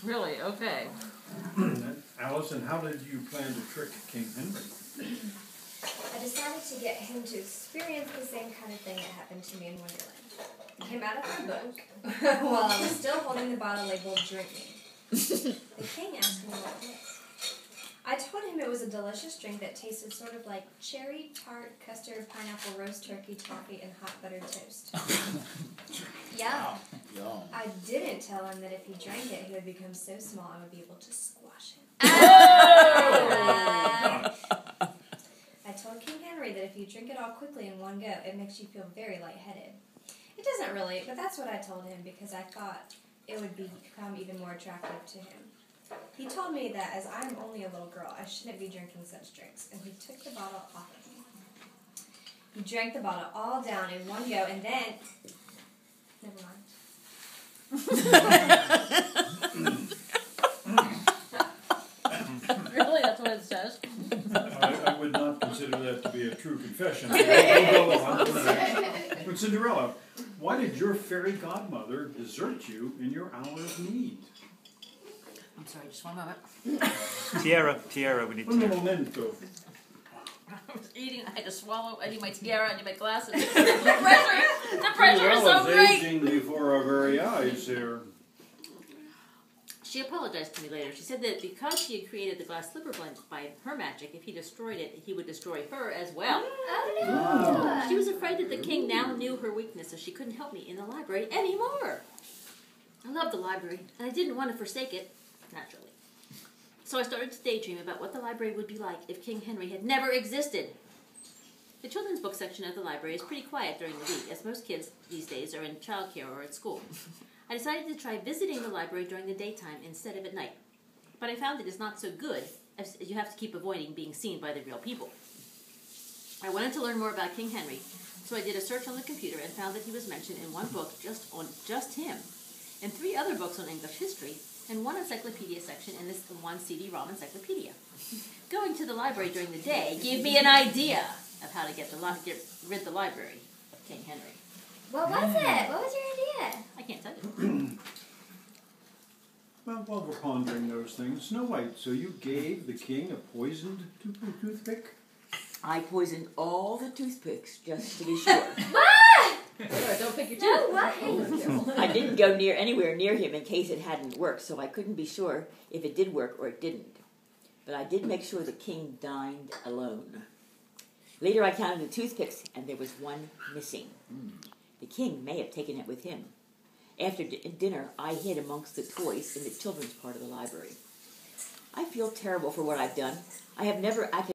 Really? Okay. Allison, how did you plan to trick King Henry? I decided to get him to experience the same kind of thing that happened to me in Wonderland. He came out of my book while I was still holding the bottle labeled "Drink Me." The king asked me what it was. I told him it was a delicious drink that tasted sort of like cherry, tart, custard, pineapple, roast turkey, toffee, and hot buttered toast. Yeah. I didn't tell him that if he drank it, he would become so small I would be able to squash him. I told King Henry that if you drink it all quickly in one go, it makes you feel very lightheaded. It doesn't really, but that's what I told him because I thought it would become even more attractive to him. He told me that as I'm only a little girl, I shouldn't be drinking such drinks, and he took the bottle off of me. He drank the bottle all down in one go, and then... Never mind. Really? That's what it says? I would not consider that to be a true confession. But Cinderella, why did your fairy godmother desert you in your hour of need? I'm sorry, just 1 moment. Tiara, we need Un tiara. momento. I was eating, I had to swallow, I need my tiara, I need my glasses. The pressure is so Cinderella's great! aging before our very eyes here. She apologized to me later. She said that because she had created the glass slipper by her magic, if he destroyed it, he would destroy her as well. Oh, no. She was afraid that the king now knew her weakness, so she couldn't help me in the library anymore. I loved the library, and I didn't want to forsake it, naturally. So I started to daydream about what the library would be like if King Henry had never existed. The children's book section of the library is pretty quiet during the week, as most kids these days are in childcare or at school. I decided to try visiting the library during the daytime instead of at night. But I found it is not so good, as you have to keep avoiding being seen by the real people. I wanted to learn more about King Henry, so I did a search on the computer and found that he was mentioned in one book just him, and 3 other books on English history, and 1 encyclopedia section in this 1 CD-ROM encyclopedia. Going to the library during the day gave me an idea of how to get rid the library of King Henry. What was it? What was your idea? I can't tell you. Well, while we're pondering those things, Snow White, so you gave the king a poisoned toothpick? I poisoned all the toothpicks just to be sure. Don't pick your No, tooth. what? I didn't go anywhere near him in case it hadn't worked, so I couldn't be sure if it did work or it didn't. But I did make sure the king dined alone. Later I counted the toothpicks, and there was 1 missing. The king may have taken it with him. After dinner, I hid amongst the toys in the children's part of the library. I feel terrible for what I've done. I have never acted